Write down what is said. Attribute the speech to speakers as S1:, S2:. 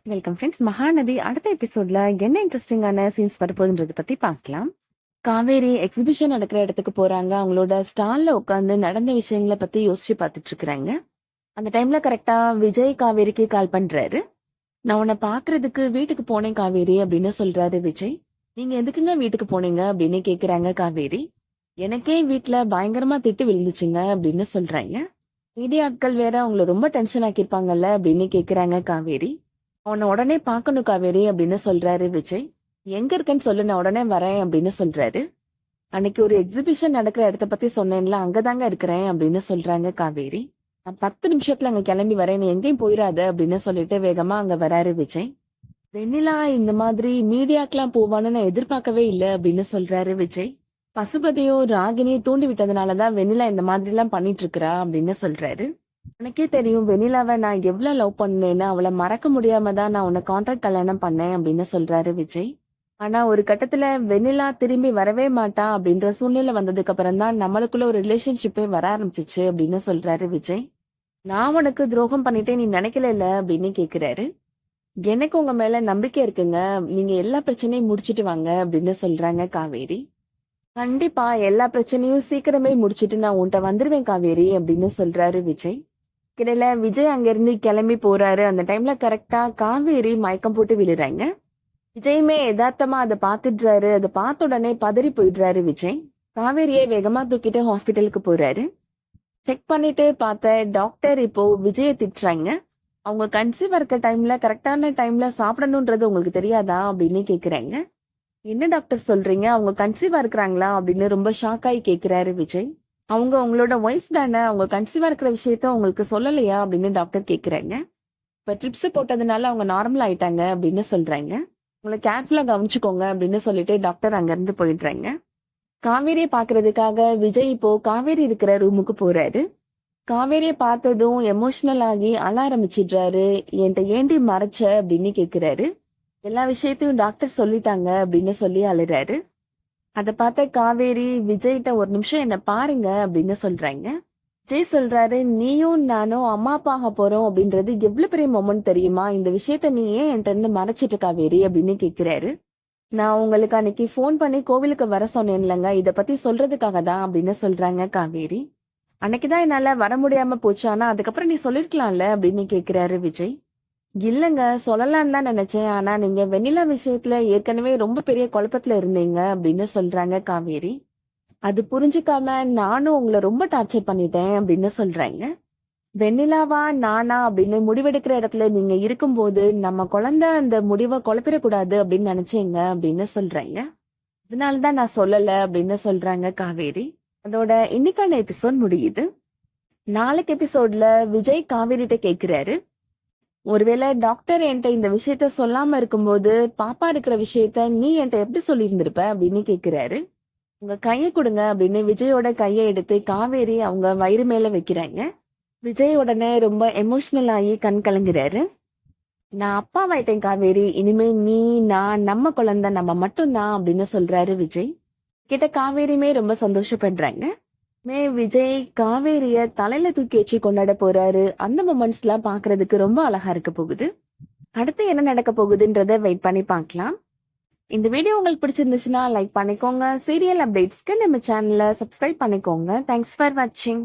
S1: Welcome friends. Mahanadi அடுத்த எபிசோட்ல என்ன இன்ட்ரெஸ்டிங்கான சீன்ஸ் வரப்போகுதுன்றத பத்தி பார்க்கலாம். காவேரி எக்ஸிபிஷன் நடக்கிற இடத்துக்கு போறாங்க. அவங்களோட ஸ்டால்ல உட்காந்து நடந்த விஷயங்களை பத்தி யோசிச்சு பார்த்துட்டு இருக்கிறாங்க. அந்த டைம்ல கரெக்டா விஜய் காவேரிக்கு கால் பண்றாரு. நான் உன்னை பாக்குறதுக்கு வீட்டுக்கு போனேன் காவேரி அப்படின்னு சொல்றாரு விஜய். நீங்க எதுக்குங்க வீட்டுக்கு போனீங்க அப்படின்னு கேக்குறாங்க காவேரி. எனக்கே வீட்டுல பயங்கரமா திட்டு விழுந்துச்சுங்க அப்படின்னு சொல்றாங்க. மீடியா ஆட்கள் வேற அவங்கள ரொம்ப டென்ஷன் ஆக்கியிருப்பாங்கல்ல அப்படின்னு கேக்குறாங்க காவேரி. உன்னை உடனே பார்க்கணும் காவேரி அப்படின்னு சொல்றாரு விஜய். எங்க இருக்கேன்னு சொல்லு, நான் உடனே வரேன் அப்படின்னு சொல்றாரு. அன்னைக்கு ஒரு எக்ஸிபிஷன் நடக்கிற இடத்த பத்தி சொன்னேன்ல, அங்கதாங்க இருக்கிறேன் அப்படின்னு சொல்றாங்க காவேரி. நான் 10 நிமிஷத்துல அங்க கிளம்பி வரேன், நீ எங்கேயும் போயிடாத அப்படின்னு சொல்லிட்டு வேகமா அங்க வராரு விஜய். வெண்ணிலா இந்த மாதிரி மீடியாக்கெல்லாம் போவான்னு நான் எதிர்பார்க்கவே இல்லை அப்படின்னு சொல்றாரு விஜய். பசுபதியும் ராகினியும் தூண்டி விட்டதுனாலதான் வெண்ணிலா இந்த மாதிரி எல்லாம் பண்ணிட்டு இருக்கிறா அப்படின்னு சொல்றாரு. எனக்கே தெரியும் வெண்ணிலாவை நான் எவ்வளவு லவ் பண்ணேன்னு, அவளை மறக்க முடியாம தான் நான் உன்னை கான்ட்ராக்ட் கல்யாணம் பண்ணேன் அப்படின்னு சொல்றாரு விஜய். ஆனா ஒரு கட்டத்துல வெண்ணிலா திரும்பி வரவே மாட்டா அப்படின்ற சூழ்நிலை வந்ததுக்கு அப்புறம் தான் நம்மளுக்குள்ள ஒரு ரிலேஷன்ஷிப்பே வர ஆரம்பிச்சிச்சு அப்படின்னு சொல்றாரு விஜய். நான் உனக்கு துரோகம் பண்ணிட்டேன் நீ நினைக்கல இல்ல அப்படின்னு கேக்குறாரு. எனக்கு உங்க மேல நம்பிக்கை இருக்குங்க, நீங்க எல்லா பிரச்சனையும் முடிச்சிட்டு வாங்க அப்படின்னு சொல்றாங்க காவேரி. கண்டிப்பா எல்லா பிரச்சனையும் சீக்கிரமே முடிச்சிட்டு நான் உன்கிட்ட வந்துருவேன் காவேரி அப்படின்னு சொல்றாரு விஜய். கிடையில விஜய் அங்கிருந்து கிளம்பி போறாரு. அந்த டைம்ல கரெக்டா காவேரி மயக்கம் போட்டு விழுறாங்க. விஜயுமே யதார்த்தமா அதை பாத்துடுறாரு. அதை பார்த்த உடனே பதறி போயிடுறாரு விஜய். காவேரியை வேகமா தூக்கிட்டு ஹாஸ்பிட்டலுக்கு போறாரு. செக் பண்ணிட்டு பார்த்த டாக்டர் இப்போ விஜய திட்டுறாங்க. அவங்க கன்சீவ் இருக்க டைம்ல கரெக்டான டைம்ல சாப்பிடணும்ன்றது உங்களுக்கு தெரியாதா அப்படின்னு கேக்குறாங்க. என்ன டாக்டர் சொல்றீங்க, அவங்க கன்சீவா இருக்கிறாங்களா அப்படின்னு ரொம்ப ஷாக் ஆகி கேக்குறாரு விஜய். அவங்க உங்களோட ஒய்ஃப் தானே, அவங்க கன்சீவா இருக்கிற விஷயத்த உங்களுக்கு சொல்லலையா அப்படின்னு டாக்டர் கேக்குறாங்க. இப்ப ட்ரிப்ஸ் போட்டதுனால அவங்க நார்மல் ஆயிட்டாங்க அப்படின்னு சொல்றாங்க. உங்களை கேர்ஃபுல்லா கவனிச்சுக்கோங்க அப்படின்னு சொல்லிட்டு டாக்டர் அங்க இருந்து போயிடுறாங்க. காவேரியை பாக்குறதுக்காக விஜய் இப்போ காவேரி இருக்கிற ரூமுக்கு போறாரு. காவேரியை பார்த்ததும் எமோஷனல் ஆகி அழ ஆரம்பிச்சிடுறாரு. என்கிட்ட ஏண்டி மறைச்ச அப்படின்னு கேக்குறாரு. எல்லா விஷயத்தையும் டாக்டர் சொல்லிட்டாங்க அப்படின்னு சொல்லி அழுறாரு. அதை பார்த்த காவேரி விஜய்கிட்ட ஒரு நிமிஷம் என்ன பாருங்க அப்படின்னு சொல்றாங்க. விஜய் சொல்றாரு, நீயும் நானும் அம்மா அப்பா ஆக போறோம் அப்படின்றது எவ்வளவு பெரிய மொமெண்ட் தெரியுமா, இந்த விஷயத்த நீ ஏன் என்கிட்ட இருந்து மறைச்சிட்டு காவேரி அப்படின்னு கேக்குறாரு. நான் உங்களுக்கு அன்னைக்கு போன் பண்ணி கோவிலுக்கு வர சொன்னேன்லங்க, இத பத்தி சொல்றதுக்காக தான் அப்படின்னு சொல்றாங்க காவேரி. அன்னைக்குதான் என்னால வர முடியாம போச்சு, ஆனா அதுக்கப்புறம் நீ சொல்லிருக்கலாம்ல அப்படின்னு கேக்குறாரு விஜய். இல்லங்க சொல்லலாம்னு தான் நினைச்சேன், ஆனா நீங்க வெண்ணிலா விஷயத்துல ஏற்கனவே ரொம்ப பெரிய குழப்பத்துல இருந்தீங்க அப்படின்னு சொல்றாங்க காவேரி. அது புரிஞ்சுக்காம நானும் உங்களை ரொம்ப டார்ச்சர் பண்ணிட்டேன் அப்படின்னு சொல்றாங்க. வெண்ணிலாவா நானா அப்படின்னு முடிவெடுக்கிற இடத்துல நீங்க இருக்கும்போது நம்ம குழந்தை அந்த முடிவை குழப்பிடக்கூடாது அப்படின்னு நினைச்சேங்க அப்படின்னு சொல்றாங்க. அதனாலதான் நான் சொல்லல அப்படின்னு சொல்றாங்க காவேரி. அதோட இன்னைக்கான எபிசோட் முடியுது. நாளைக்கு எபிசோட்ல விஜய் காவேரிட்ட கேக்குறாரு, ஒருவேளை டாக்டர் என்கிட்ட இந்த விஷயத்த சொல்லாம இருக்கும்போது பாப்பா இருக்கிற விஷயத்த நீ என்கிட்ட எப்படி சொல்லியிருந்திருப்ப அப்படின்னு கேக்குறாரு. உங்க கையை கொடுங்க அப்படின்னு விஜயோட கையை எடுத்து காவேரி அவங்க வயிறு மேல வைக்கிறாங்க. விஜய் உடனே ரொம்ப எமோஷனல் ஆகி கண் கலங்குறாரு. நான் அப்பாவாயிட்டேன் காவேரி, இனிமே நீ நான் நம்ம குழந்தை நம்ம மட்டும்தான் அப்படின்னு சொல்றாரு விஜய். கிட்ட காவேரியுமே ரொம்ப சந்தோஷப்படுறாங்க. விஜய் காவேரிய தலையில தூக்கி வச்சு கொண்டாட போறாரு. அந்த மொமெண்ட்ஸ் எல்லாம் பாக்குறதுக்கு ரொம்ப அழகா இருக்க போகுது. அடுத்து என்ன நடக்க போகுதுன்றத வெயிட் பண்ணி பார்க்கலாம். இந்த வீடியோ உங்களுக்கு பிடிச்சிருந்துச்சுன்னா லைக் பண்ணிக்கோங்க. சீரியல் அப்டேட்ஸ்க்கு நம்ம சேனலை சப்ஸ்கிரைப் பண்ணிக்கோங்க. தேங்க்ஸ் ஃபார் வாட்சிங்.